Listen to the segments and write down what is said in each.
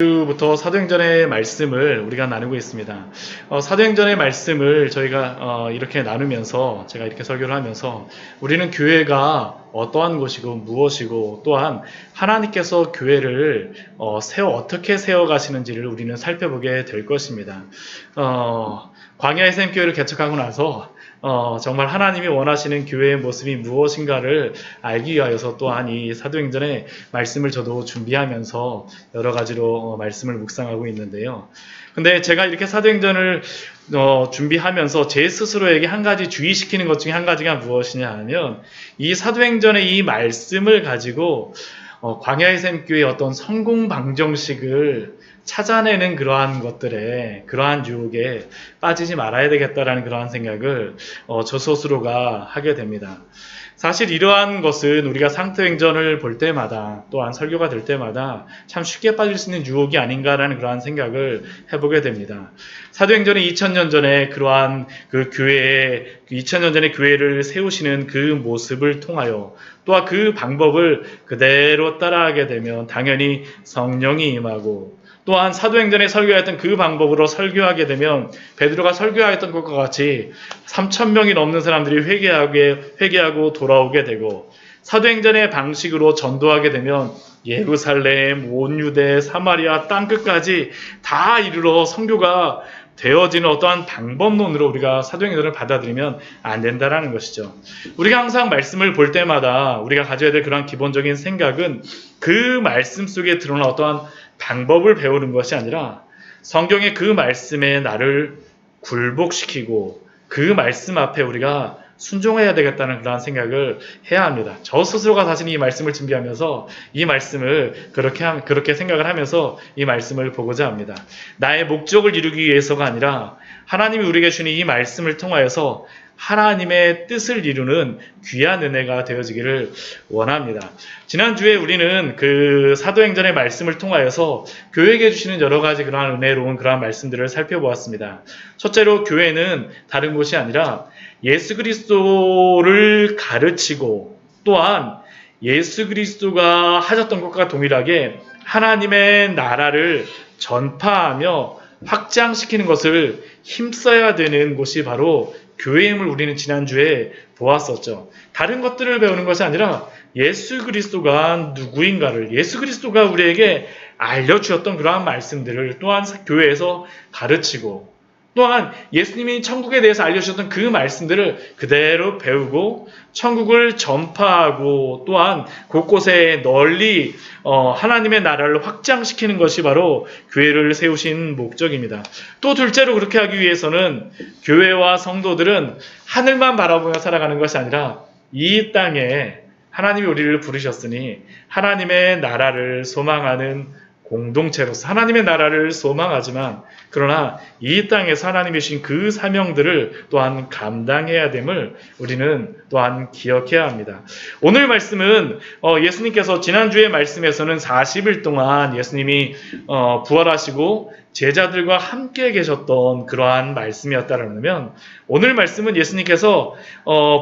부터 사도행전의 말씀을 우리가 나누고 있습니다. 사도행전의 말씀을 저희가 이렇게 나누면서 제가 이렇게 설교를 하면서 우리는 교회가 어떠한 곳이고 무엇이고 또한 하나님께서 교회를 어떻게 세워가시는지를 우리는 살펴보게 될 것입니다. 광야의 샘교회를 개척하고 나서 정말 하나님이 원하시는 교회의 모습이 무엇인가를 알기 위하여서 또한 이 사도행전의 말씀을 저도 준비하면서 여러 가지로 말씀을 묵상하고 있는데요. 근데 제가 이렇게 사도행전을 준비하면서 제 스스로에게 한 가지 주의시키는 것 중에 한 가지가 무엇이냐 하면 이 사도행전의 이 말씀을 가지고 광야의 샘교회의 어떤 성공 방정식을 찾아내는 그러한 것들에, 그러한 유혹에 빠지지 말아야 되겠다라는 그러한 생각을 저 스스로가 하게 됩니다. 사실 이러한 것은 우리가 사도행전을 볼 때마다 또한 설교가 될 때마다 참 쉽게 빠질 수 있는 유혹이 아닌가라는 그러한 생각을 해보게 됩니다. 사도행전의 2000년 전에 그러한 그 교회의 2000년 전에 교회를 세우시는 그 모습을 통하여 또한 그 방법을 그대로 따라하게 되면 당연히 성령이 임하고 또한 사도행전에 설교했던 그 방법으로 설교하게 되면 베드로가 설교했던 것과 같이 3,000명이 넘는 사람들이 회개하고 돌아오게 되고 사도행전의 방식으로 전도하게 되면 예루살렘, 온 유대, 사마리아 땅끝까지 다 이르러 선교가 되어지는 어떠한 방법론으로 우리가 사도행전을 받아들이면 안 된다라는 것이죠. 우리가 항상 말씀을 볼 때마다 우리가 가져야 될 그런 기본적인 생각은 그 말씀 속에 드러난 어떠한 방법을 배우는 것이 아니라 성경의 그 말씀에 나를 굴복시키고 그 말씀 앞에 우리가 순종해야 되겠다는 그런 생각을 해야 합니다. 저 스스로가 사실 이 말씀을 준비하면서 이 말씀을 그렇게 생각을 하면서 이 말씀을 보고자 합니다. 나의 목적을 이루기 위해서가 아니라 하나님이 우리에게 주는 이 말씀을 통하여서 하나님의 뜻을 이루는 귀한 은혜가 되어지기를 원합니다. 지난주에 우리는 그 사도행전의 말씀을 통하여서 교회에게 주시는 여러 가지 그러한 은혜로운 그러한 말씀들을 살펴보았습니다. 첫째로 교회는 다른 곳이 아니라 예수 그리스도를 가르치고 또한 예수 그리스도가 하셨던 것과 동일하게 하나님의 나라를 전파하며 확장시키는 것을 힘써야 되는 곳이 바로 교회임을 우리는 지난주에 보았었죠. 다른 것들을 배우는 것이 아니라 예수 그리스도가 누구인가를, 예수 그리스도가 우리에게 알려주었던 그러한 말씀들을 또한 교회에서 가르치고 또한 예수님이 천국에 대해서 알려주셨던 그 말씀들을 그대로 배우고 천국을 전파하고 또한 곳곳에 널리 하나님의 나라를 확장시키는 것이 바로 교회를 세우신 목적입니다. 또 둘째로 그렇게 하기 위해서는 교회와 성도들은 하늘만 바라보며 살아가는 것이 아니라 이 땅에 하나님이 우리를 부르셨으니 하나님의 나라를 소망하는 공동체로서 하나님의 나라를 소망하지만 그러나 이 땅에서 하나님이 주신 그 사명들을 또한 감당해야 됨을 우리는 또한 기억해야 합니다. 오늘 말씀은 예수님께서 지난주의 말씀에서는 40일 동안 예수님이 부활하시고 제자들과 함께 계셨던 그러한 말씀이었다면 오늘 말씀은 예수님께서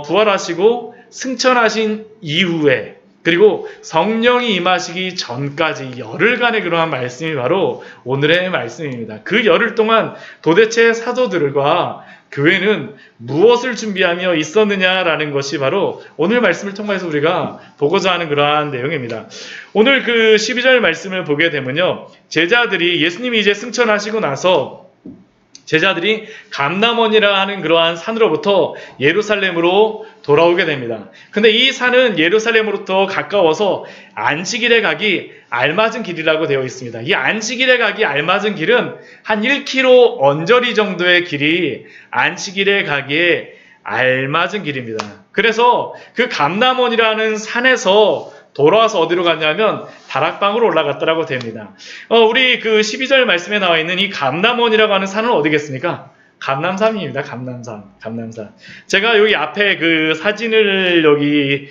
부활하시고 승천하신 이후에 그리고 성령이 임하시기 전까지 열흘간의 그러한 말씀이 바로 오늘의 말씀입니다. 그 열흘 동안 도대체 사도들과 교회는 무엇을 준비하며 있었느냐라는 것이 바로 오늘 말씀을 통해서 우리가 보고자 하는 그러한 내용입니다. 오늘 그 12절 말씀을 보게 되면요. 제자들이 예수님이 이제 승천하시고 나서 제자들이 감람원이라 하는 그러한 산으로부터 예루살렘으로 돌아오게 됩니다. 근데 이 산은 예루살렘으로부터 가까워서 안식일에 가기 알맞은 길이라고 되어 있습니다. 이 안식일에 가기 알맞은 길은 한 1km 언저리 정도의 길이 안식일에 가기에 알맞은 길입니다. 그래서 그 감람원이라는 산에서 돌아와서 어디로 갔냐면 다락방으로 올라갔다라고 됩니다. 우리 그 12절 말씀에 나와 있는 이 감람원이라고 하는 산은 어디겠습니까? 감람산입니다. 감람산. 제가 여기 앞에 그 사진을 여기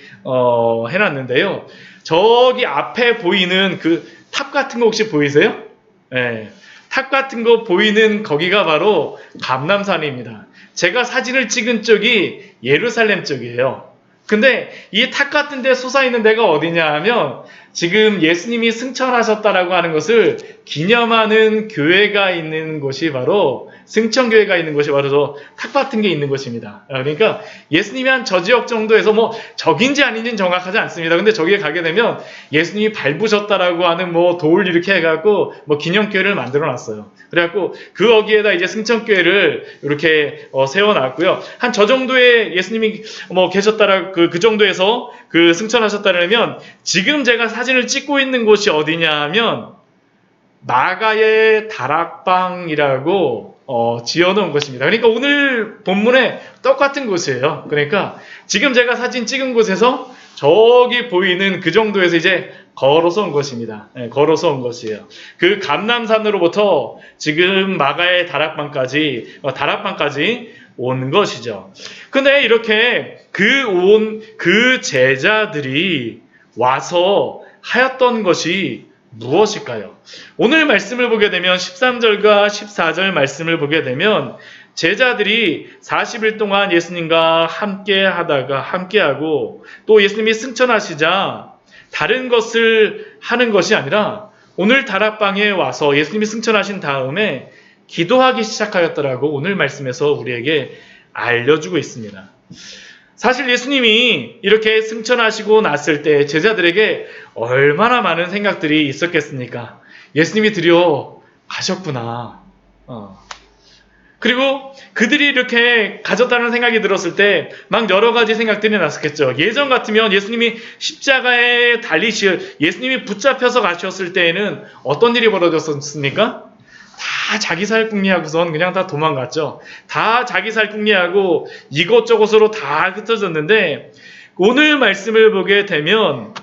해놨는데요. 저기 앞에 보이는 그 탑 같은 거 혹시 보이세요? 네. 탑 같은 거 보이는 거기가 바로 감람산입니다. 제가 사진을 찍은 쪽이 예루살렘 쪽이에요. 근데 이 탑 같은 데 솟아있는 데가 어디냐 하면 지금 예수님이 승천하셨다라고 하는 것을 기념하는 교회가 있는 곳이 바로 승천교회가 있는 곳이 바로 저 탁 같은 게 있는 곳입니다. 그러니까 예수님이 한 저 지역 정도에서 뭐 적인지 아닌지는 정확하지 않습니다. 근데 저기에 가게 되면 예수님이 밟으셨다라고 하는 뭐 돌 이렇게 해갖고 뭐 기념교회를 만들어 놨어요. 그래갖고 그 어기에다 이제 승천교회를 이렇게 세워놨고요. 한 저 정도의 예수님이 뭐 계셨다라 그 정도에서 그 승천하셨다라면 지금 제가 사진을 찍고 있는 곳이 어디냐 하면 마가의 다락방이라고 지어놓은 곳입니다. 그러니까 오늘 본문에 똑같은 곳이에요. 그러니까 지금 제가 사진 찍은 곳에서 저기 보이는 그 정도에서 이제 걸어서 온 것입니다. 네, 걸어서 온 것이에요. 그 감람산으로부터 지금 마가의 다락방까지 온 것이죠. 근데 이렇게 그 제자들이 와서 하였던 것이 무엇일까요? 오늘 말씀을 보게 되면 13절과 14절 말씀을 보게 되면 제자들이 40일 동안 예수님과 함께하고 또 예수님이 승천하시자 다른 것을 하는 것이 아니라 오늘 다락방에 와서 예수님이 승천하신 다음에 기도하기 시작하였더라고 오늘 말씀에서 우리에게 알려주고 있습니다. 사실 예수님이 이렇게 승천하시고 났을 때 제자들에게 얼마나 많은 생각들이 있었겠습니까? 예수님이 드디어 가셨구나. 그리고 그들이 이렇게 가졌다는 생각이 들었을 때 막 여러 가지 생각들이 났었겠죠. 예전 같으면 예수님이 십자가에 예수님이 붙잡혀서 가셨을 때에는 어떤 일이 벌어졌습니까? 다 자기 살 궁리하고선 그냥 다 도망갔죠. 다 자기 살 궁리하고 이곳저곳으로 다 흩어졌는데 오늘 말씀을 보게 되면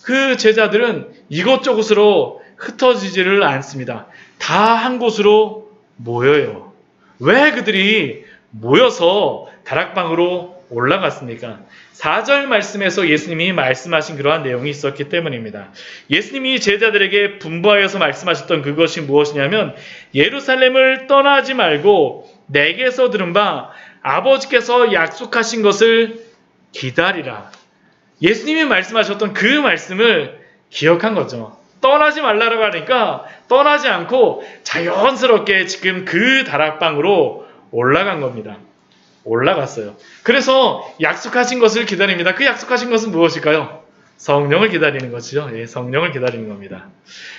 그 제자들은 이곳저곳으로 흩어지지를 않습니다. 다 한 곳으로 모여요. 왜 그들이 모여서 다락방으로 올라갔습니까? 4절 말씀에서 예수님이 말씀하신 그러한 내용이 있었기 때문입니다. 예수님이 제자들에게 분부하여서 말씀하셨던 그것이 무엇이냐면 예루살렘을 떠나지 말고 내게서 들은 바 아버지께서 약속하신 것을 기다리라. 예수님이 말씀하셨던 그 말씀을 기억한 거죠. 떠나지 말라고 하니까 떠나지 않고 자연스럽게 지금 그 다락방으로 올라간 겁니다. 올라갔어요. 그래서 약속하신 것을 기다립니다. 그 약속하신 것은 무엇일까요? 성령을 기다리는 것이죠. 예, 성령을 기다리는 겁니다.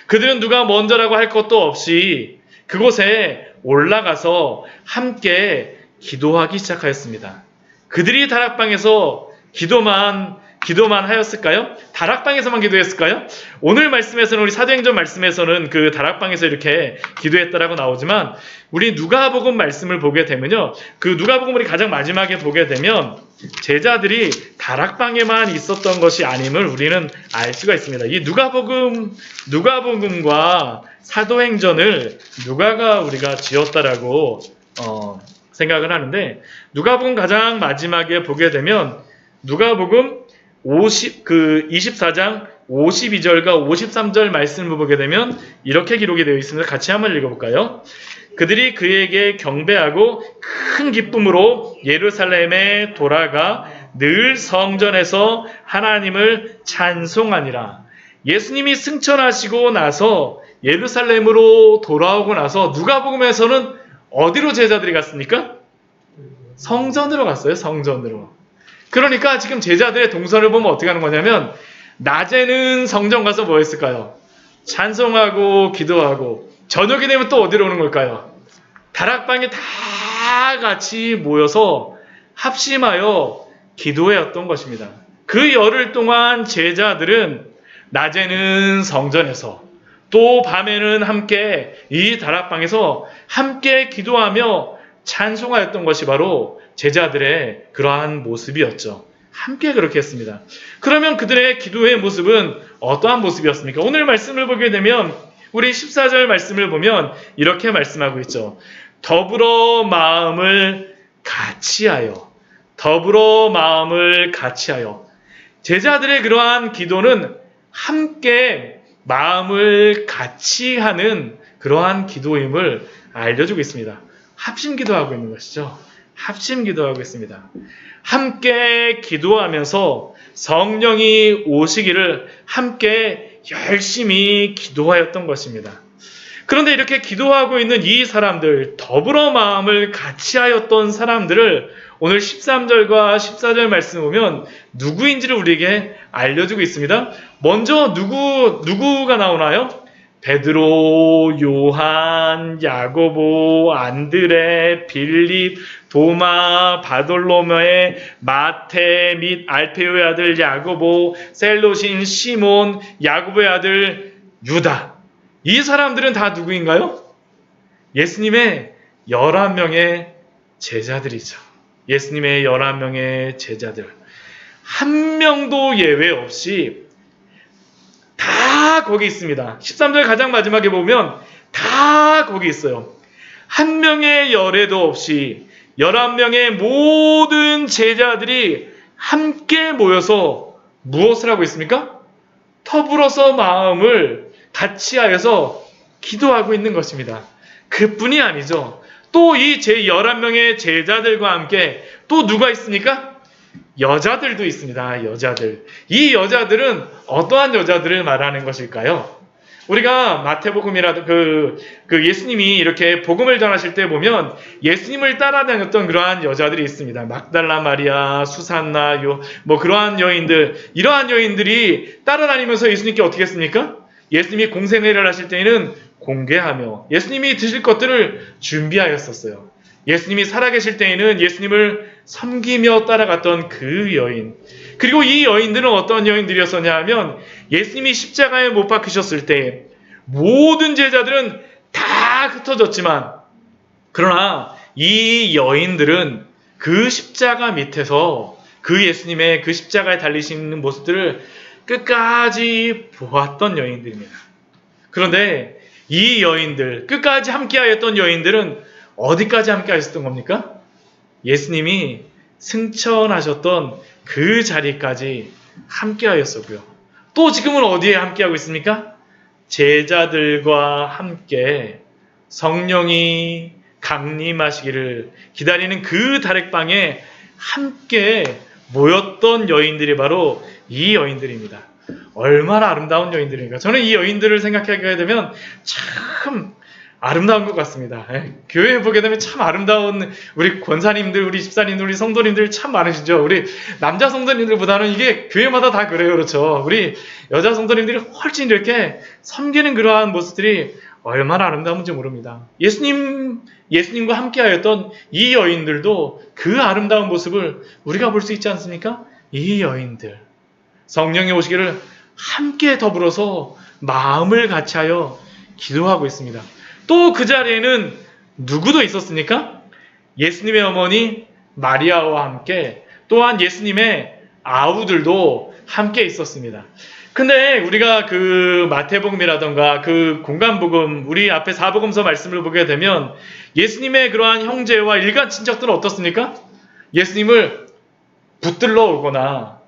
그들은 누가 먼저라고 할 것도 없이 그곳에 올라가서 함께 기도하기 시작하였습니다. 그들이 다락방에서 기도만 하였을까요? 다락방에서만 기도했을까요? 오늘 말씀에서는 우리 사도행전 말씀에서는 그 다락방에서 이렇게 기도했다라고 나오지만 우리 누가복음 말씀을 보게 되면요. 그 누가복음을 가장 마지막에 보게 되면 제자들이 다락방에만 있었던 것이 아님을 우리는 알 수가 있습니다. 이 누가복음과 사도행전을 누가가 우리가 지었다라고 생각을 하는데 누가복음 가장 마지막에 보게 되면 누가복음 24장 52절과 53절 말씀을 보게 되면 이렇게 기록이 되어 있습니다. 같이 한번 읽어볼까요? 그들이 그에게 경배하고 큰 기쁨으로 예루살렘에 돌아가 늘 성전에서 하나님을 찬송하니라. 예수님이 승천하시고 나서 예루살렘으로 돌아오고 나서 누가복음에서는 어디로 제자들이 갔습니까? 성전으로 갔어요. 성전으로. 그러니까 지금 제자들의 동선을 보면 어떻게 하는 거냐면 낮에는 성전 가서 뭐 했을까요? 찬송하고 기도하고 저녁이 되면 또 어디로 오는 걸까요? 다락방에 다 같이 모여서 합심하여 기도해왔던 것입니다. 그 열흘 동안 제자들은 낮에는 성전에서 또 밤에는 함께 이 다락방에서 함께 기도하며 찬송하였던 것이 바로 제자들의 그러한 모습이었죠. 함께 그렇게 했습니다. 그러면 그들의 기도의 모습은 어떠한 모습이었습니까? 오늘 말씀을 보게 되면 우리 14절 말씀을 보면 이렇게 말씀하고 있죠. 더불어 마음을 같이하여 제자들의 그러한 기도는 함께 마음을 같이 하는 그러한 기도임을 알려주고 있습니다. 합심 기도하고 있는 것이죠. 합심 기도하고 있습니다. 함께 기도하면서 성령이 오시기를 함께 열심히 기도하였던 것입니다. 그런데 이렇게 기도하고 있는 이 사람들, 더불어 마음을 같이 하였던 사람들을 오늘 13절과 14절 말씀 보면 누구인지를 우리에게 알려주고 있습니다. 먼저 누구가 나오나요? 베드로, 요한, 야고보, 안드레, 빌립, 도마, 바돌로메, 마테 및 알페오의 아들 야고보, 셀롯인 시몬, 야고보의 아들 유다. 이 사람들은 다 누구인가요? 예수님의 11명의 제자들이죠. 예수님의 11명의 제자들. 한 명도 예외 없이 다 거기 있습니다. 13절 가장 마지막에 보면 다 거기 있어요. 한 명의 열애도 없이 11명의 모든 제자들이 함께 모여서 무엇을 하고 있습니까? 더불어서 마음을 같이 하여서 기도하고 있는 것입니다. 그뿐이 아니죠. 또 이 11명의 제자들과 함께 또 누가 있습니까? 여자들도 있습니다. 여자들. 이 여자들은 어떠한 여자들을 말하는 것일까요? 우리가 마태복음이라도 예수님이 이렇게 복음을 전하실 때 보면 예수님을 따라다녔던 그러한 여자들이 있습니다. 막달라 마리아, 수산나, 그러한 여인들, 이러한 여인들이 따라다니면서 예수님께 어떻게 했습니까? 예수님이 공생애를 하실 때에는 공개하며 예수님이 드실 것들을 준비하였었어요. 예수님이 살아계실 때에는 예수님을 섬기며 따라갔던 그 여인. 그리고 이 여인들은 어떤 여인들이었었냐 하면 예수님이 십자가에 못 박히셨을 때 모든 제자들은 다 흩어졌지만 그러나 이 여인들은 그 십자가 밑에서 그 예수님의 그 십자가에 달리시는 모습들을 끝까지 보았던 여인들입니다. 그런데 이 여인들, 끝까지 함께하였던 여인들은 어디까지 함께하셨던 겁니까? 예수님이 승천하셨던 그 자리까지 함께하였었고요. 또 지금은 어디에 함께하고 있습니까? 제자들과 함께 성령이 강림하시기를 기다리는 그 다락방에 함께 모였던 여인들이 바로 이 여인들입니다. 얼마나 아름다운 여인들입니까? 저는 이 여인들을 생각하게 되면 참 아름다운 것 같습니다. 교회에 보게 되면 참 아름다운 우리 권사님들, 우리 집사님들, 우리 성도님들 참 많으시죠. 우리 남자 성도님들보다는 이게 교회마다 다 그래요. 그렇죠. 우리 여자 성도님들이 훨씬 이렇게 섬기는 그러한 모습들이 얼마나 아름다운지 모릅니다. 예수님과 함께하였던 이 여인들도 그 아름다운 모습을 우리가 볼 수 있지 않습니까? 이 여인들. 성령이 오시기를 함께 더불어서 마음을 같이하여 기도하고 있습니다. 또 그 자리에는 누구도 있었습니까? 예수님의 어머니 마리아와 함께 또한 예수님의 아우들도 함께 있었습니다. 근데 우리가 그 마태복음이라던가 그 공간복음, 우리 앞에 사복음서 말씀을 보게 되면 예수님의 그러한 형제와 일간 친척들은 어떻습니까? 예수님을 붙들러 오거나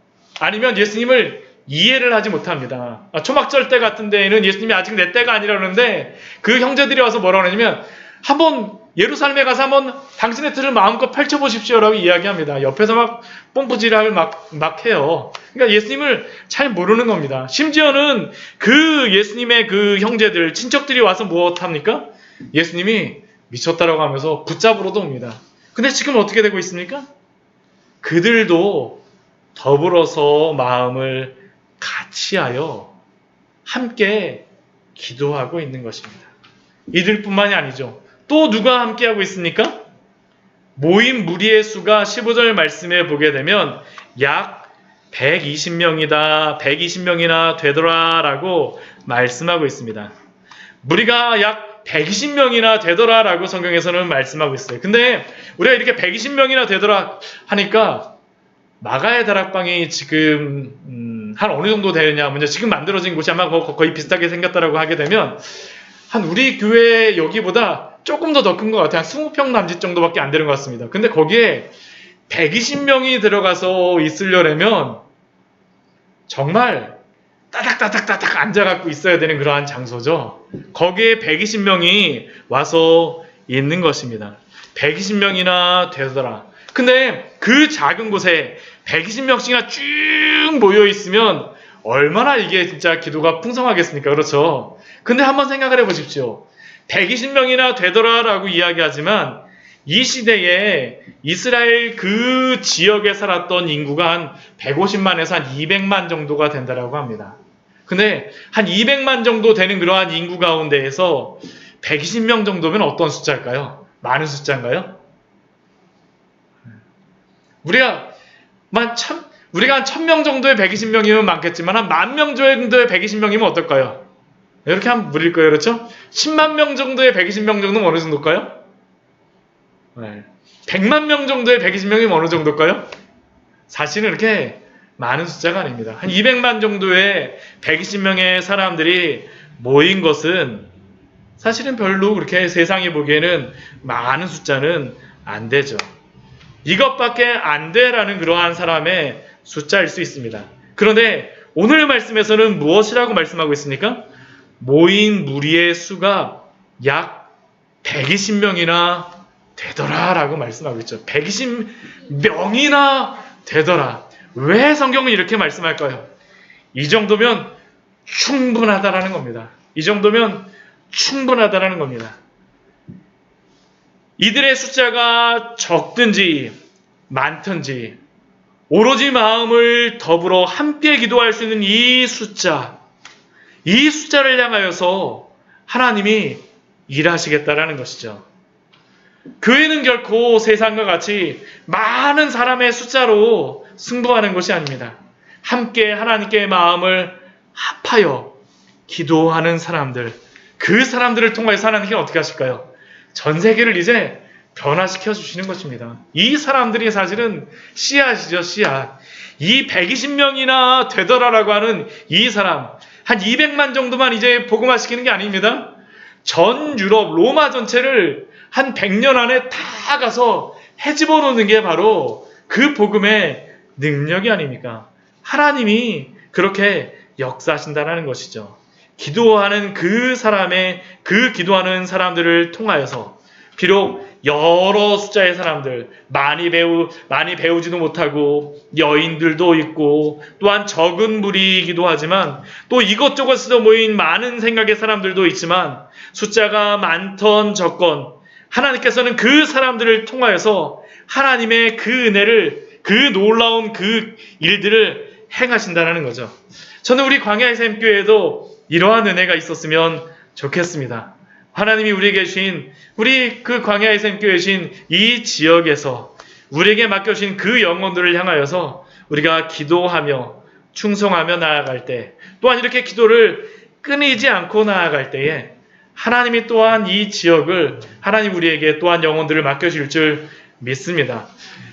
아니면 예수님을 이해를 하지 못합니다. 초막절 때 같은 데에는 예수님이 아직 내 때가 아니라 그러는데 그 형제들이 와서 뭐라고 하냐면 한번 예루살렘에 가서 한번 당신의 틀을 마음껏 펼쳐보십시오라고 이야기합니다. 옆에서 막 pom프질을 막 해요. 그러니까 예수님을 잘 모르는 겁니다. 심지어는 그 예수님의 그 형제들, 친척들이 와서 무엇합니까? 예수님이 미쳤다라고 하면서 붙잡으러도 옵니다. 근데 지금 어떻게 되고 있습니까? 그들도 더불어서 마음을 같이하여 함께 기도하고 있는 것입니다. 이들뿐만이 아니죠. 또 누가 함께하고 있습니까? 모인 무리의 수가 15절 말씀에 보게 되면 약 120명이다, 120명이나 되더라라고 말씀하고 있습니다. 무리가 약 120명이나 되더라라고 성경에서는 말씀하고 있어요. 근데 우리가 이렇게 120명이나 되더라 하니까 마가의 다락방이 지금 한 어느 정도 되느냐, 먼저 지금 만들어진 곳이 아마 거의 비슷하게 생겼다라고 하게 되면 한 우리 교회 여기보다 조금 더 큰 것 같아요. 한 20평 남짓 정도밖에 안 되는 것 같습니다. 근데 거기에 120명이 들어가서 있으려면 정말 따닥따닥따닥 앉아갖고 있어야 되는 그러한 장소죠. 거기에 120명이 와서 있는 것입니다. 120명이나 되더라. 근데 그 작은 곳에 120명씩이나 쭉 모여 있으면 얼마나 이게 진짜 기도가 풍성하겠습니까? 그렇죠? 근데 한번 생각을 해보십시오. 120명이나 되더라라고 이야기하지만 이 시대에 이스라엘 그 지역에 살았던 인구가 한 150만에서 한 200만 정도가 된다라고 합니다. 근데 한 200만 정도 되는 그러한 인구 가운데에서 120명 정도면 어떤 숫자일까요? 많은 숫자인가요? 우리가 한 1000명 정도의 120명이면 많겠지만 한 10,000명 정도의 120명이면 어떨까요? 이렇게 하면 무리일 거예요. 그렇죠? 10만 명 정도의 120명 정도면 어느 정도일까요? 네. 100만 명 정도의 120명이면 어느 정도일까요? 사실은 이렇게 많은 숫자가 아닙니다. 한 200만 정도의 120명의 사람들이 모인 것은 사실은 별로 그렇게 세상이 보기에는 많은 숫자는 안 되죠. 이것밖에 안 돼라는 그러한 사람의 숫자일 수 있습니다. 그런데 오늘 말씀에서는 무엇이라고 말씀하고 있습니까? 모인 무리의 수가 약 120명이나 되더라 라고 말씀하고 있죠. 120명이나 되더라. 왜 성경은 이렇게 말씀할까요? 이 정도면 충분하다라는 겁니다. 이 정도면 충분하다라는 겁니다. 이들의 숫자가 적든지 많든지 오로지 마음을 더불어 함께 기도할 수 있는 이 숫자를 향하여서 하나님이 일하시겠다라는 것이죠. 교회는 결코 세상과 같이 많은 사람의 숫자로 승부하는 것이 아닙니다. 함께 하나님께 마음을 합하여 기도하는 사람들, 그 사람들을 통해서 하나님께 어떻게 하실까요? 전 세계를 이제 변화시켜 주시는 것입니다. 이 사람들이 사실은 씨앗이죠, 씨앗. 이 120명이나 되더라라고 하는 이 사람, 한 200만 정도만 이제 복음화시키는 게 아닙니다. 전 유럽, 로마 전체를 한 100년 안에 다 가서 헤집어 놓는 게 바로 그 복음의 능력이 아닙니까? 하나님이 그렇게 역사하신다는 것이죠. 기도하는 그 기도하는 사람들을 통하여서 비록 여러 숫자의 사람들, 많이 배우지도 못하고 여인들도 있고 또한 적은 무리이기도 하지만 또 이것저것에서 모인 많은 생각의 사람들도 있지만 숫자가 많던 적건 하나님께서는 그 사람들을 통하여서 하나님의 그 은혜를, 그 놀라운 그 일들을 행하신다는 거죠. 저는 우리 광야의 샘교회에도 이러한 은혜가 있었으면 좋겠습니다. 하나님이 우리에게 주신, 우리 그 광야의 샘교회에 주신 이 지역에서 우리에게 맡겨주신 그 영혼들을 향하여서 우리가 기도하며 충성하며 나아갈 때, 또한 이렇게 기도를 끊이지 않고 나아갈 때에 하나님이 또한 이 지역을, 하나님 우리에게 또한 영혼들을 맡겨줄 줄 믿습니다.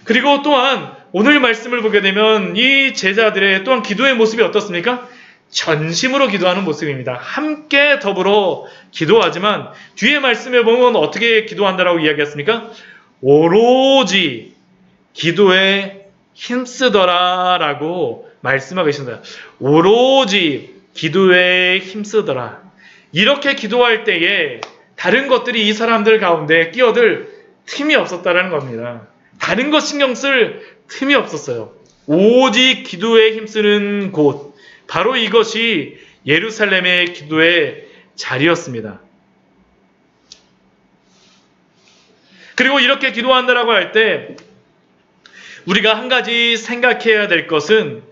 그리고 또한 오늘 말씀을 보게 되면 이 제자들의 또한 기도의 모습이 어떻습니까? 전심으로 기도하는 모습입니다. 함께 더불어 기도하지만 뒤에 말씀에 보면 어떻게 기도한다라고 이야기했습니까? 오로지 기도에 힘쓰더라라고 말씀하고 계십니다. 오로지 기도에 힘쓰더라. 이렇게 기도할 때에 다른 것들이 이 사람들 가운데 끼어들 틈이 없었다라는 겁니다. 다른 것 신경 쓸 틈이 없었어요. 오직 기도에 힘쓰는 곳, 바로 이것이 예루살렘의 기도의 자리였습니다. 그리고 이렇게 기도한다라고 할 때 우리가 한 가지 생각해야 될 것은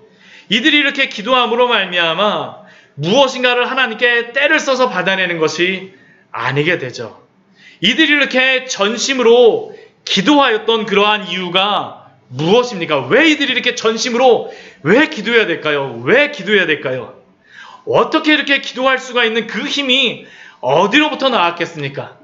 이들이 이렇게 기도함으로 말미암아 무엇인가를 하나님께 때를 써서 받아내는 것이 아니게 되죠. 이들이 이렇게 전심으로 기도하였던 그러한 이유가 무엇입니까? 왜 이들이 이렇게 전심으로 왜 기도해야 될까요? 왜 기도해야 될까요? 어떻게 이렇게 기도할 수가 있는 그 힘이 어디로부터 나왔겠습니까?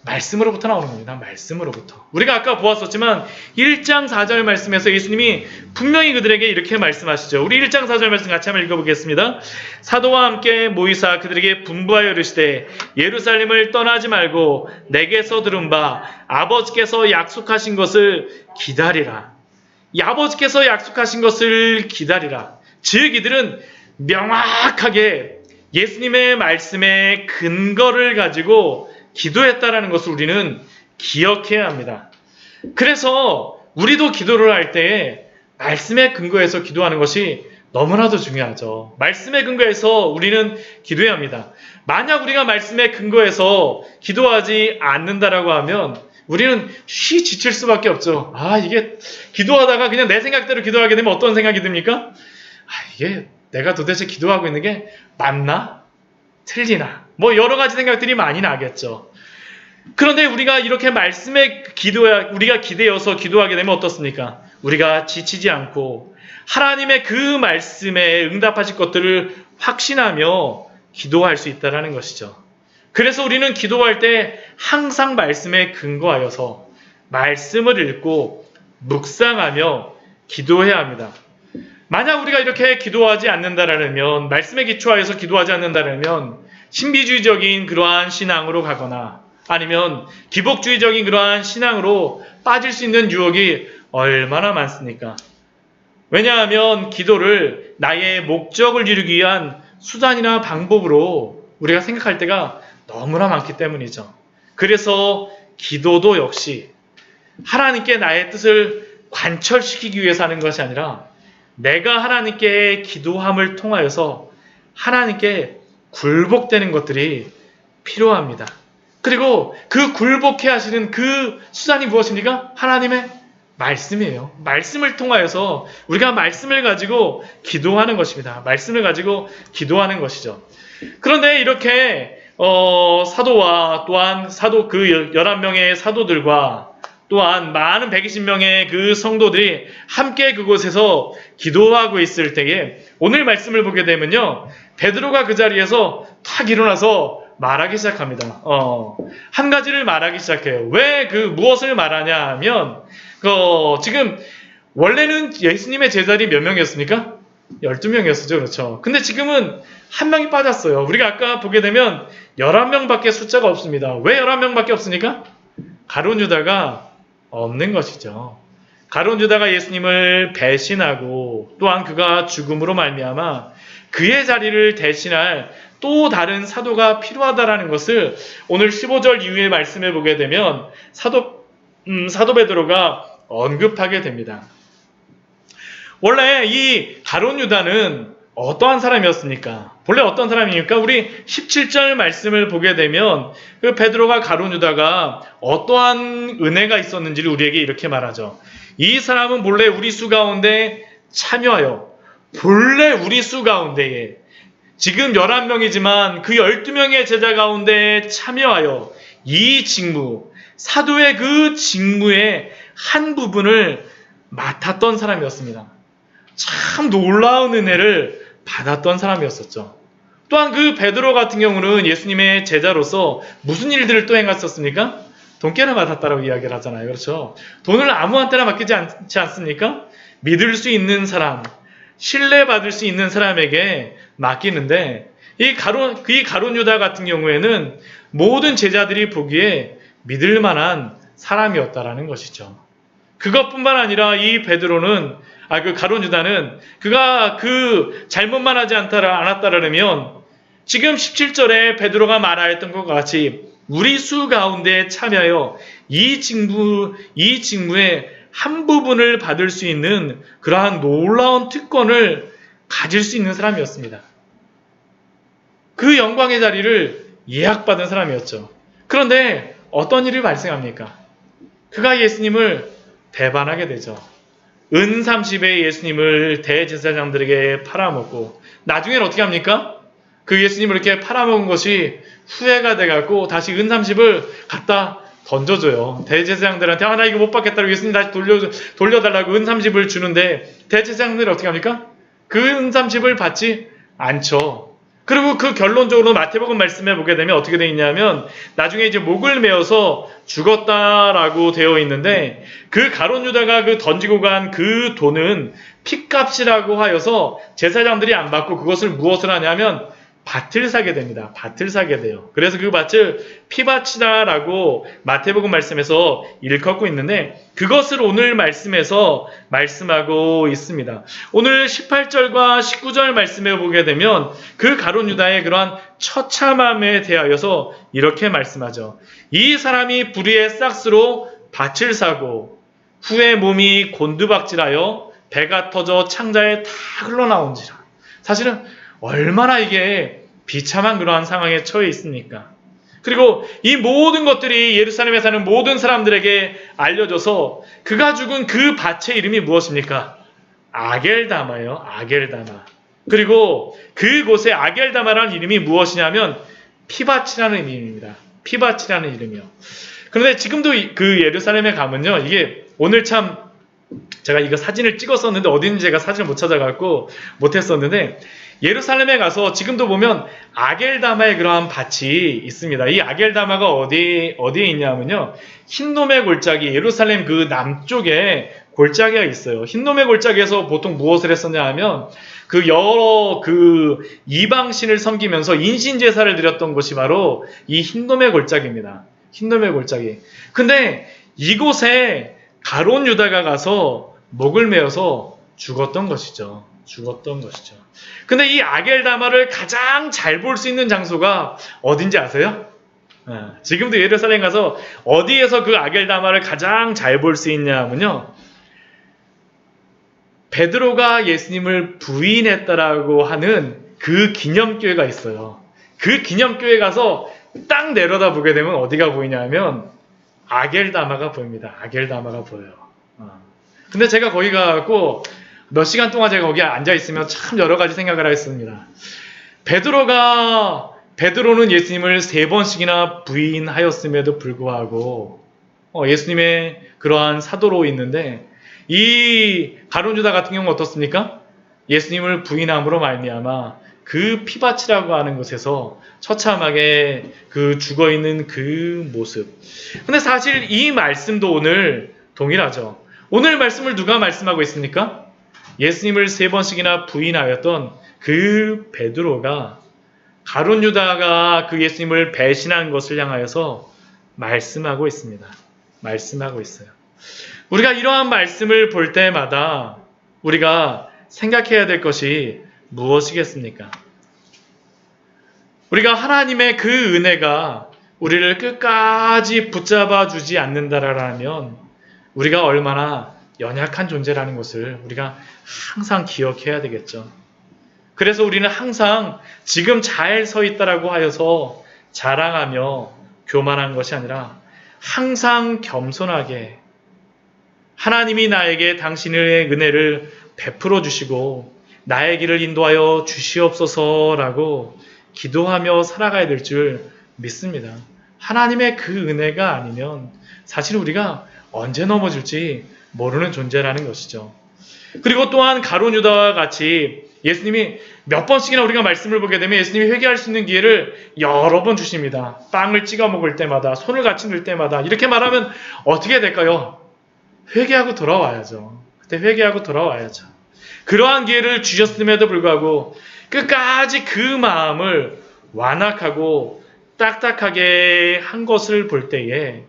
말씀으로부터 나오는 겁니다. 말씀으로부터. 우리가 아까 보았었지만 1장 4절 말씀에서 예수님이 분명히 그들에게 이렇게 말씀하시죠. 우리 1장 4절 말씀 같이 한번 읽어보겠습니다. 사도와 함께 모이사 그들에게 분부하여 이르시되 예루살렘을 떠나지 말고 내게서 들은 바 아버지께서 약속하신 것을 기다리라. 이 아버지께서 약속하신 것을 기다리라. 즉 이들은 명확하게 예수님의 말씀의 근거를 가지고 기도했다라는 것을 우리는 기억해야 합니다. 그래서 우리도 기도를 할 때에 말씀에 근거해서 기도하는 것이 너무나도 중요하죠. 말씀에 근거해서 우리는 기도해야 합니다. 만약 우리가 말씀에 근거해서 기도하지 않는다라고 하면 우리는 쉬 지칠 수밖에 없죠. 이게 기도하다가 그냥 내 생각대로 기도하게 되면 어떤 생각이 듭니까? 이게 내가 도대체 기도하고 있는 게 맞나? 틀리나? 뭐 여러 가지 생각들이 많이 나겠죠. 그런데 우리가 이렇게 말씀에 우리가 기대어서 기도하게 되면 어떻습니까? 우리가 지치지 않고 하나님의 그 말씀에 응답하실 것들을 확신하며 기도할 수 있다는 것이죠. 그래서 우리는 기도할 때 항상 말씀에 근거하여서 말씀을 읽고 묵상하며 기도해야 합니다. 만약 우리가 이렇게 기도하지 않는다라면, 말씀에 기초하여서 기도하지 않는다라면 신비주의적인 그러한 신앙으로 가거나 아니면 기복주의적인 그러한 신앙으로 빠질 수 있는 유혹이 얼마나 많습니까? 왜냐하면 기도를 나의 목적을 이루기 위한 수단이나 방법으로 우리가 생각할 때가 너무나 많기 때문이죠. 그래서 기도도 역시 하나님께 나의 뜻을 관철시키기 위해서 하는 것이 아니라 내가 하나님께 기도함을 통하여서 하나님께 굴복되는 것들이 필요합니다. 그리고 그 굴복해 하시는 그 수단이 무엇입니까? 하나님의 말씀이에요. 말씀을 통하여서 우리가 말씀을 가지고 기도하는 것입니다. 말씀을 가지고 기도하는 것이죠. 그런데 이렇게 사도와 또한 사도 그 11명의 사도들과 또한 많은 120명의 그 성도들이 함께 그곳에서 기도하고 있을 때에 오늘 말씀을 보게 되면요. 베드로가 그 자리에서 탁 일어나서 말하기 시작합니다. 한 가지를 말하기 시작해요. 왜 무엇을 말하냐 하면 지금 원래는 예수님의 제자들이 몇 명이었습니까? 12명이었죠. 그렇죠. 근데 지금은 한 명이 빠졌어요. 우리가 아까 보게 되면 11명밖에 숫자가 없습니다. 왜 11명밖에 없습니까? 가룟 유다가 없는 것이죠. 가룟 유다가 예수님을 배신하고 또한 그가 죽음으로 말미암아 그의 자리를 대신할 또 다른 사도가 필요하다라는 것을 오늘 15절 이후의 말씀을 보게 되면 사도 베드로가 언급하게 됩니다. 원래 이 가룟 유다는 어떠한 사람이었습니까? 본래 어떤 사람입니까? 우리 17절 말씀을 보게 되면 그 베드로가 가룟 유다가 어떠한 은혜가 있었는지를 우리에게 이렇게 말하죠. 이 사람은 본래 우리 수 가운데 참여하여 본래 우리 수 가운데에 지금 11명이지만 그 12명의 제자 가운데 참여하여 이 직무, 사도의 그 직무의 한 부분을 맡았던 사람이었습니다. 참 놀라운 은혜를 받았던 사람이었었죠. 또한 그 베드로 같은 경우는 예수님의 제자로서 무슨 일들을 또 행했었습니까? 돈깨를 맡았다라고 이야기를 하잖아요. 그렇죠? 돈을 아무한테나 맡기지 않지 않습니까? 믿을 수 있는 사람, 신뢰받을 수 있는 사람에게 맡기는데 이 가룟 유다 같은 경우에는 모든 제자들이 보기에 믿을 만한 사람이었다라는 것이죠. 그것뿐만 아니라 이 베드로는 그 가룟 유다는 그가 잘못만 하지 않았다라면 지금 17절에 베드로가 말하였던 것과 같이 우리 수 가운데 참여하여 이 직무의 한 부분을 받을 수 있는 그러한 놀라운 특권을 가질 수 있는 사람이었습니다. 그 영광의 자리를 예약받은 사람이었죠. 그런데 어떤 일이 발생합니까? 그가 예수님을 배반하게 되죠. 은 30에 예수님을 대제사장들에게 팔아먹고 나중에는 어떻게 합니까? 그 예수님을 이렇게 팔아먹은 것이 후회가 돼갖고 다시 은 30을 갖다 던져줘요. 대제사장들한테 나 이거 못 받겠다고 예수님 다시 돌려달라고 은 30을 주는데 대제사장들이 어떻게 합니까? 그 은 30을 받지 않죠. 그리고 그 결론적으로 마태복음 말씀에 보게 되면 어떻게 되어 있냐면 나중에 이제 목을 메어서 죽었다라고 되어 있는데 그 가룟 유다가 던지고 간 그 돈은 핏값이라고 하여서 제사장들이 안 받고 그것을 무엇을 하냐면 밭을 사게 됩니다. 밭을 사게 돼요. 그래서 그 밭을 피밭이다라고 마태복음 말씀에서 일컫고 있는데 그것을 오늘 말씀에서 말씀하고 있습니다. 오늘 18절과 19절 말씀에 보게 되면 그 가룟 유다의 그러한 처참함에 대하여서 이렇게 말씀하죠. 이 사람이 불의의 싹스로 밭을 사고 후에 몸이 곤두박질하여 배가 터져 창자에 다 흘러나온지라. 사실은 얼마나 이게 비참한 그러한 상황에 처해 있습니까? 그리고 이 모든 것들이 예루살렘에 사는 모든 사람들에게 알려져서 그가 죽은 그 밭의 이름이 무엇입니까? 아겔다마예요. 아겔다마. 그리고 그곳에 아겔다마라는 이름이 무엇이냐면 피밭이라는 이름입니다. 피밭이라는 이름이요. 그런데 지금도 그 예루살렘에 가면요. 이게 오늘 참 제가 이거 사진을 찍었었는데 어딘지 제가 사진을 못 찾아갖고 못했었는데 예루살렘에 가서 지금도 보면 아겔다마의 그러한 밭이 있습니다. 이 아겔다마가 어디에 있냐면요. 흰놈의 골짜기, 예루살렘 그 남쪽에 골짜기가 있어요. 흰놈의 골짜기에서 보통 무엇을 했었냐 하면 그 여러 그 이방신을 섬기면서 인신제사를 드렸던 곳이 바로 이 흰놈의 골짜기입니다. 흰놈의 골짜기. 근데 이곳에 가룟 유다가 가서 목을 메어서 죽었던 것이죠. 죽었던 것이죠. 근데 이 아겔다마를 가장 잘 볼 수 있는 장소가 어딘지 아세요? 지금도 예루살렘 가서 어디에서 그 아겔다마를 가장 잘 볼 수 있냐면요. 베드로가 예수님을 부인했다라고 하는 그 기념교회가 있어요. 그 기념교회 가서 딱 내려다 보게 되면 어디가 보이냐면 아겔다마가 보입니다. 아겔다마가 보여요. 근데 제가 거기 가고 몇 시간 동안 제가 거기에 앉아 있으면 참 여러 가지 생각을 했습니다. 베드로는 예수님을 3번씩이나 부인하였음에도 불구하고 예수님의 그러한 사도로 있는데 이 가룟 유다 같은 경우는 어떻습니까? 예수님을 부인함으로 말미암아 그 피밭이라고 하는 곳에서 처참하게 그 죽어있는 그 모습. 근데 사실 이 말씀도 오늘 동일하죠. 오늘 말씀을 누가 말씀하고 있습니까? 예수님을 3번씩이나 부인하였던 그 베드로가 가룟 유다가 그 예수님을 배신한 것을 향하여서 말씀하고 있습니다. 말씀하고 있어요. 우리가 이러한 말씀을 볼 때마다 우리가 생각해야 될 것이 무엇이겠습니까? 우리가 하나님의 그 은혜가 우리를 끝까지 붙잡아 주지 않는다라면 우리가 얼마나 연약한 존재라는 것을 우리가 항상 기억해야 되겠죠. 그래서 우리는 항상 지금 잘 서 있다라고 하여서 자랑하며 교만한 것이 아니라 항상 겸손하게 하나님이 나에게 당신의 은혜를 베풀어 주시고 나의 길을 인도하여 주시옵소서라고 기도하며 살아가야 될 줄 믿습니다. 하나님의 그 은혜가 아니면 사실 우리가 언제 넘어질지 모르는 존재라는 것이죠. 그리고 또한 가룟 유다와 같이 예수님이 몇 번씩이나 우리가 말씀을 보게 되면 예수님이 회개할 수 있는 기회를 여러 번 주십니다. 빵을 찍어 먹을 때마다, 손을 같이 넣을 때마다. 이렇게 말하면 어떻게 될까요? 회개하고 돌아와야죠. 그때 회개하고 돌아와야죠. 그러한 기회를 주셨음에도 불구하고 끝까지 그 마음을 완악하고 딱딱하게 한 것을 볼 때에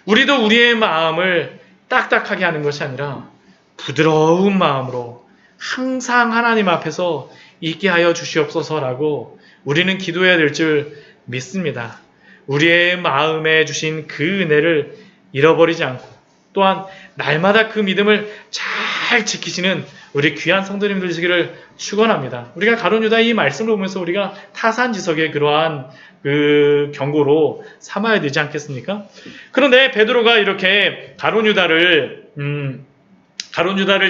우리도 우리의 마음을 딱딱하게 하는 것이 아니라 부드러운 마음으로 항상 하나님 앞에서 있게 하여 주시옵소서라고 우리는 기도해야 될 줄 믿습니다. 우리의 마음에 주신 그 은혜를 잃어버리지 않고 또한 날마다 그 믿음을 잘 지키시는 우리 귀한 성도님들 되시기를 축원합니다. 우리가 가룟 유다의 이 말씀을 보면서 우리가 타산지석의 그러한 그 경고로 삼아야 되지 않겠습니까? 그런데 베드로가 이렇게 가룟 유다를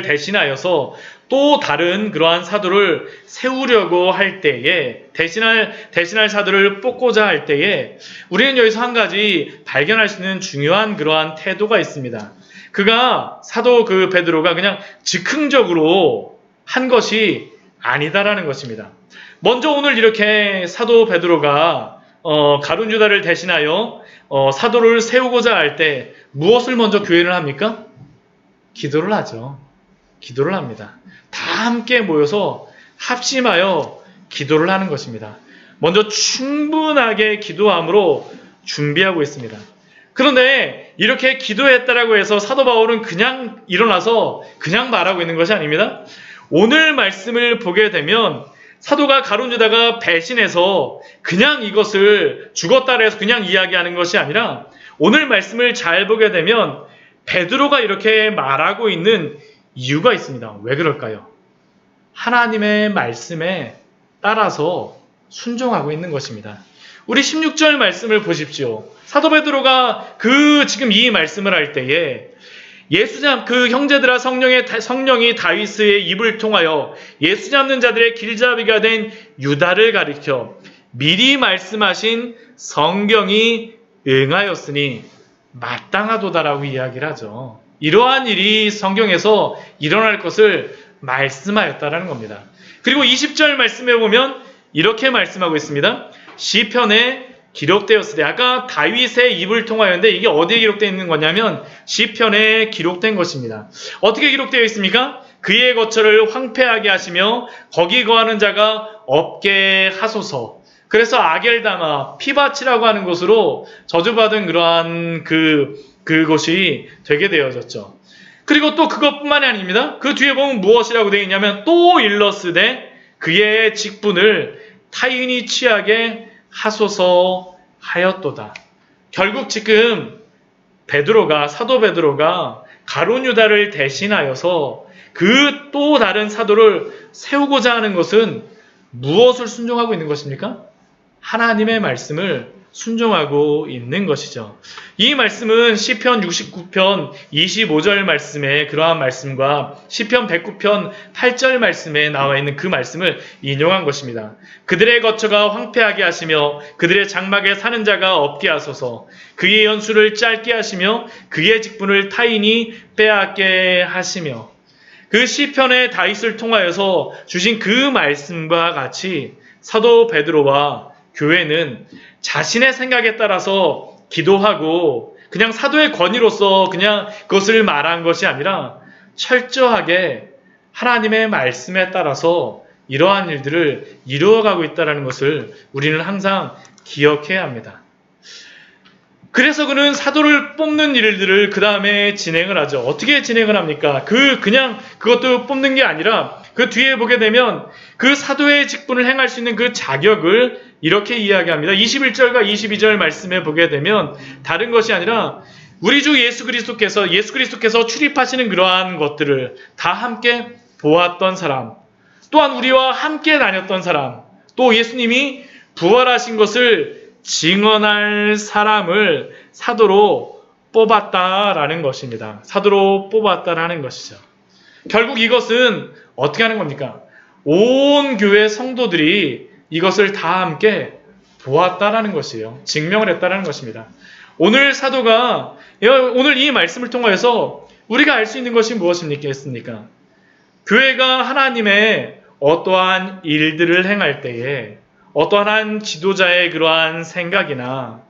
대신하여서 또 다른 그러한 사도를 세우려고 할 때에 대신할 사도를 뽑고자 할 때에 우리는 여기서 한 가지 발견할 수 있는 중요한 그러한 태도가 있습니다. 그가 사도 그 베드로가 그냥 즉흥적으로 한 것이 아니다라는 것입니다. 먼저 오늘 이렇게 사도 베드로가 가룟 유다를 대신하여 사도를 세우고자 할 때 무엇을 먼저 교회를 합니까? 기도를 하죠. 기도를 합니다. 다 함께 모여서 합심하여 기도를 하는 것입니다. 먼저 충분하게 기도함으로 준비하고 있습니다. 그런데 이렇게 기도했다라고 해서 사도 바울은 그냥 일어나서 그냥 말하고 있는 것이 아닙니다. 오늘 말씀을 보게 되면 사도가 가룟 유다가 배신해서 그냥 이것을 죽었다 해서 그냥 이야기하는 것이 아니라 오늘 말씀을 잘 보게 되면 베드로가 이렇게 말하고 있는 이유가 있습니다. 왜 그럴까요? 하나님의 말씀에 따라서 순종하고 있는 것입니다. 우리 16절 말씀을 보십시오. 사도 베드로가 지금 이 말씀을 할 때에 예수 그 형제들아 성령이 다윗의 입을 통하여 예수 잡는 자들의 길잡이가 된 유다를 가리켜 미리 말씀하신 성경이 응하였으니 마땅하도다라고 이야기를 하죠. 이러한 일이 성경에서 일어날 것을 말씀하였다라는 겁니다. 그리고 20절 말씀에 보면 이렇게 말씀하고 있습니다. 시편에 기록되었으되, 아까 다윗의 입을 통하였는데 이게 어디에 기록되어 있는 거냐면 시편에 기록된 것입니다. 어떻게 기록되어 있습니까? 그의 거처를 황폐하게 하시며 거기 거하는 자가 없게 하소서. 그래서 아겔다마, 피바치라고 하는 곳으로 저주받은 그러한 그곳이 되게 되어졌죠. 그리고 또 그것뿐만이 아닙니다. 그 뒤에 보면 무엇이라고 되어 있냐면 또 일러스되 그의 직분을 타인이 취하게 하소서 하였도다. 결국 지금 사도 베드로가 가룟 유다를 대신하여서 그 또 다른 사도를 세우고자 하는 것은 무엇을 순종하고 있는 것입니까? 하나님의 말씀을 순종하고 있는 것이죠. 이 말씀은 시편 69편 25절 말씀에 그러한 말씀과 시편 109편 8절 말씀에 나와 있는 그 말씀을 인용한 것입니다. 그들의 거처가 황폐하게 하시며 그들의 장막에 사는 자가 없게 하소서. 그의 연수를 짧게 하시며 그의 직분을 타인이 빼앗게 하시며. 그 시편의 다윗을 통하여서 주신 그 말씀과 같이 사도 베드로와 교회는 자신의 생각에 따라서 기도하고 그냥 사도의 권위로서 그냥 그것을 말한 것이 아니라 철저하게 하나님의 말씀에 따라서 이러한 일들을 이루어가고 있다는 것을 우리는 항상 기억해야 합니다. 그래서 그는 사도를 뽑는 일들을 그 다음에 진행을 하죠. 어떻게 진행을 합니까? 그냥 그것도 뽑는 게 아니라 그 뒤에 보게 되면 그 사도의 직분을 행할 수 있는 그 자격을 이렇게 이야기합니다. 21절과 22절 말씀에 보게 되면 다른 것이 아니라 우리 주 예수 그리스도께서 출입하시는 그러한 것들을 다 함께 보았던 사람, 또한 우리와 함께 다녔던 사람, 또 예수님이 부활하신 것을 증언할 사람을 사도로 뽑았다라는 것입니다. 사도로 뽑았다라는 것이죠. 결국 이것은 어떻게 하는 겁니까? 온 교회 성도들이 이것을 다 함께 보았다라는 것이에요. 증명을 했다라는 것입니다. 오늘 이 말씀을 통하여서 우리가 알 수 있는 것이 무엇입니까? 교회가 하나님의 어떠한 일들을 행할 때에 어떠한 한 지도자의 그러한 생각이나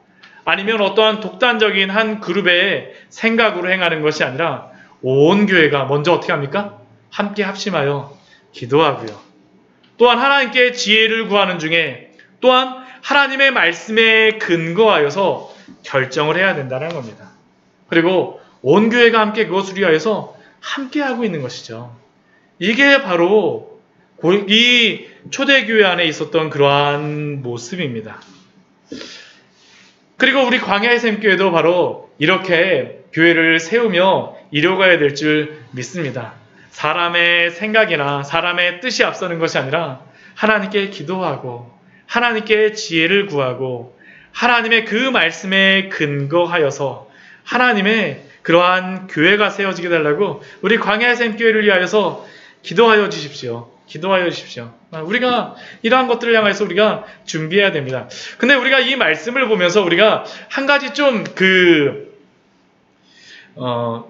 아니면 어떠한 독단적인 한 그룹의 생각으로 행하는 것이 아니라 온 교회가 먼저 어떻게 합니까? 함께 합심하여 기도하고요. 또한 하나님께 지혜를 구하는 중에 또한 하나님의 말씀에 근거하여서 결정을 해야 된다는 겁니다. 그리고 온 교회가 함께 그것을 위하여서 함께하고 있는 것이죠. 이게 바로 이 초대교회 안에 있었던 그러한 모습입니다. 그리고 우리 광야의 샘교회도 바로 이렇게 교회를 세우며 이뤄가야 될 줄 믿습니다. 사람의 생각이나 사람의 뜻이 앞서는 것이 아니라 하나님께 기도하고 하나님께 지혜를 구하고 하나님의 그 말씀에 근거하여서 하나님의 그러한 교회가 세워지게 달라고 우리 광야의 샘교회를 위하여서 기도하여 주십시오. 우리가 이러한 것들을 향해서 우리가 준비해야 됩니다. 근데 우리가 이 말씀을 보면서 우리가 한 가지 좀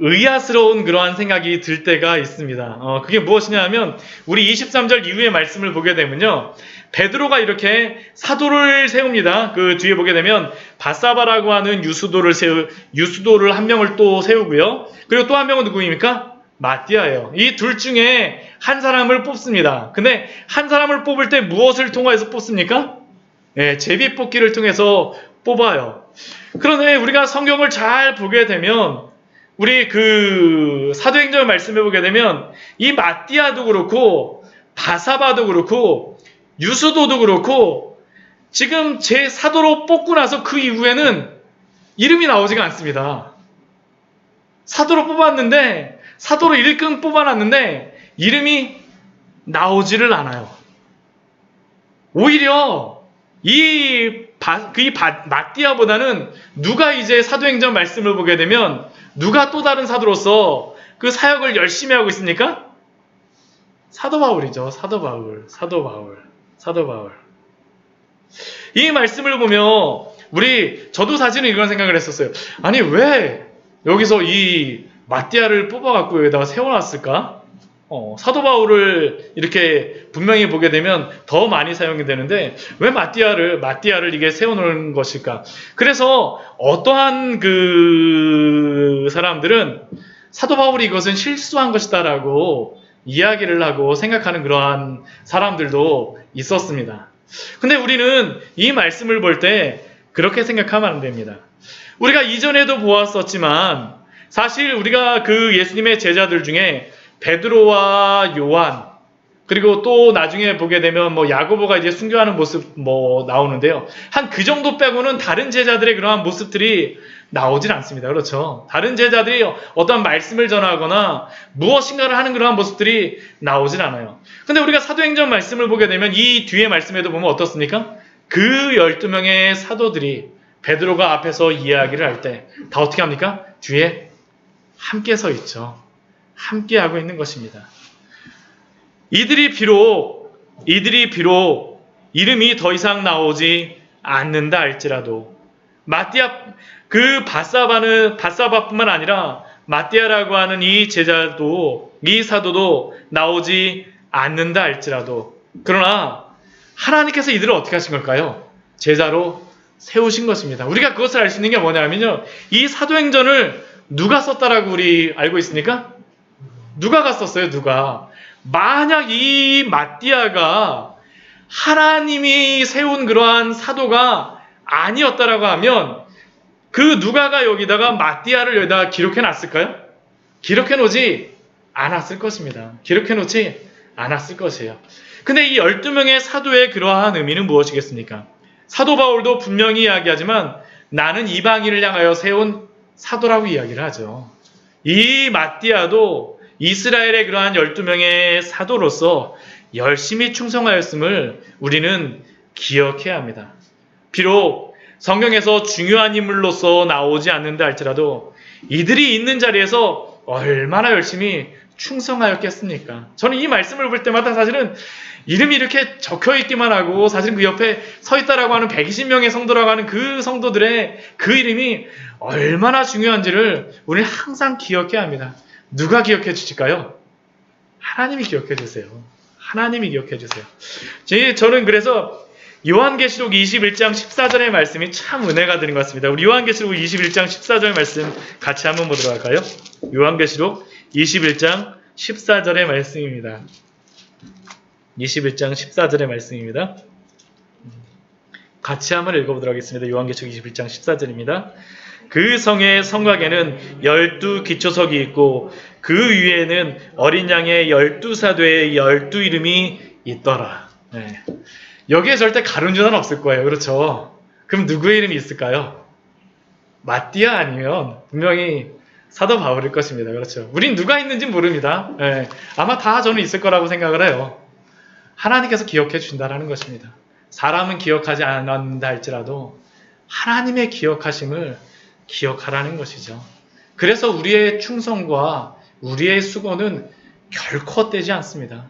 의아스러운 그러한 생각이 들 때가 있습니다. 그게 무엇이냐 하면 우리 23절 이후의 말씀을 보게 되면요. 베드로가 이렇게 사도를 세웁니다. 그 뒤에 보게 되면 바사바라고 하는 유수도를 한 명을 또 세우고요. 그리고 또 한 명은 누구입니까? 마띠아예요. 이 둘 중에 한 사람을 뽑습니다. 근데 한 사람을 뽑을 때 무엇을 통해서 뽑습니까? 제비뽑기를 통해서 뽑아요. 그런데 우리가 성경을 잘 보게 되면 우리 사도행전 말씀해 보게 되면 이 마띠아도 그렇고 바사바도 그렇고 유수도도 그렇고 지금 제 사도로 뽑고 나서 그 이후에는 이름이 나오지가 않습니다. 사도로 뽑았는데 사도로 일꾼 뽑아놨는데 이름이 나오지를 않아요. 오히려 마띠아보다는 누가 이제 사도행전 말씀을 보게 되면 누가 또 다른 사도로서 그 사역을 열심히 하고 있습니까? 사도 바울이죠. 사도 바울. 이 말씀을 보면 저도 사실은 이런 생각을 했었어요. 아니 왜 여기서 이 마띠아를 뽑아갖고 여기다가 세워놨을까? 사도 바울을 이렇게 분명히 보게 되면 더 많이 사용이 되는데 왜 마띠아를 이게 세워놓은 것일까? 그래서 어떠한 그 사람들은 사도 바울이 이것은 실수한 것이다라고 이야기를 하고 생각하는 그러한 사람들도 있었습니다. 근데 우리는 이 말씀을 볼 때 그렇게 생각하면 안 됩니다. 우리가 이전에도 보았었지만 사실 우리가 그 예수님의 제자들 중에 베드로와 요한 그리고 또 나중에 보게 되면 야고보가 이제 순교하는 모습 나오는데요. 한 그 정도 빼고는 다른 제자들의 그러한 모습들이 나오질 않습니다. 그렇죠? 다른 제자들이 어떤 말씀을 전하거나 무엇인가를 하는 그러한 모습들이 나오질 않아요. 근데 우리가 사도행전 말씀을 보게 되면 이 뒤에 말씀에도 보면 어떻습니까? 그 12명의 사도들이 베드로가 앞에서 이야기를 할 때 다 어떻게 합니까? 뒤에 함께 서 있죠. 함께 하고 있는 것입니다. 이들이 비록 이름이 더 이상 나오지 않는다 할지라도 그 바사바뿐만 아니라 마띠아라고 하는 이 사도도 나오지 않는다 할지라도 그러나 하나님께서 이들을 어떻게 하신 걸까요? 제자로 세우신 것입니다. 우리가 그것을 알 수 있는 게 뭐냐면요. 이 사도행전을 누가 썼다라고 우리 알고 있습니까? 누가 갔었어요? 누가? 만약 이 마띠아가 하나님이 세운 그러한 사도가 아니었다라고 하면 그 누가가 여기다가 마띠아를 여기다가 기록해 놨을까요? 기록해 놓지 않았을 것입니다. 기록해 놓지 않았을 것이에요. 근데 이 12명의 사도의 그러한 의미는 무엇이겠습니까? 사도 바울도 분명히 이야기하지만 나는 이방인을 향하여 세운 사도라고 이야기를 하죠. 이 마띠아도 이스라엘의 그러한 12명의 사도로서 열심히 충성하였음을 우리는 기억해야 합니다. 비록 성경에서 중요한 인물로서 나오지 않는다 할지라도 이들이 있는 자리에서 얼마나 열심히 충성하였겠습니까? 저는 이 말씀을 볼 때마다 사실은 이름이 이렇게 적혀있기만 하고 사실 그 옆에 서 있다라고 하는 120명의 성도라고 하는 그 성도들의 그 이름이 얼마나 중요한지를 우리는 항상 기억해야 합니다. 누가 기억해 주실까요? 하나님이 기억해 주세요. 하나님이 기억해 주세요. 저는 그래서 요한계시록 21장 14절의 말씀이 참 은혜가 되는 것 같습니다. 우리 요한계시록 21장 14절 말씀 같이 한번 보도록 할까요? 요한계시록 21장 14절의 말씀입니다. 21장 14절의 말씀입니다. 같이 한번 읽어보도록 하겠습니다. 요한계시록 21장 14절입니다. 그 성의 성곽에는 12 기초석이 있고 그 위에는 어린 양의 12사도의 12 이름이 있더라. 네. 여기에 절대 가룟유다는 없을 거예요. 그렇죠? 그럼 누구의 이름이 있을까요? 마띠아 아니면 분명히 사도 바울일 것입니다. 그렇죠? 우린 누가 있는지 모릅니다. 네. 아마 다 저는 있을 거라고 생각을 해요. 하나님께서 기억해 주신다는 것입니다. 사람은 기억하지 않는다 할지라도 하나님의 기억하심을 기억하라는 것이죠. 그래서 우리의 충성과 우리의 수고는 결코 헛되지 않습니다.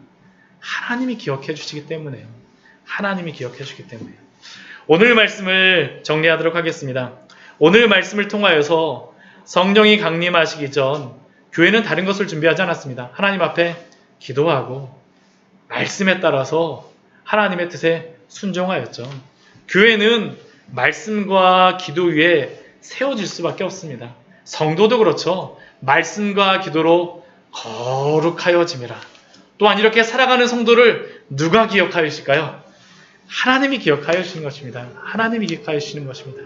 하나님이 기억해 주시기 때문에요. 하나님이 기억해 주시기 때문에요. 오늘 말씀을 정리하도록 하겠습니다. 오늘 말씀을 통하여서 성령이 강림하시기 전 교회는 다른 것을 준비하지 않았습니다. 하나님 앞에 기도하고 말씀에 따라서 하나님의 뜻에 순종하였죠. 교회는 말씀과 기도 위에 세워질 수밖에 없습니다. 성도도 그렇죠. 말씀과 기도로 거룩하여짐이라. 또한 이렇게 살아가는 성도를 누가 기억하여 주실까요? 하나님이 기억하여 주시는 것입니다. 하나님이 기억하여 주시는 것입니다.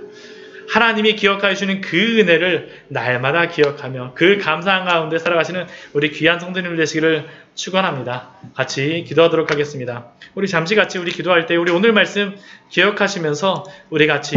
하나님이 기억하여 주시는 그 은혜를 날마다 기억하며 그 감사한 가운데 살아가시는 우리 귀한 성도님들 되시기를 축원합니다. 같이 기도하도록 하겠습니다. 우리 잠시 같이 우리 기도할 때 우리 오늘 말씀 기억하시면서 우리 같이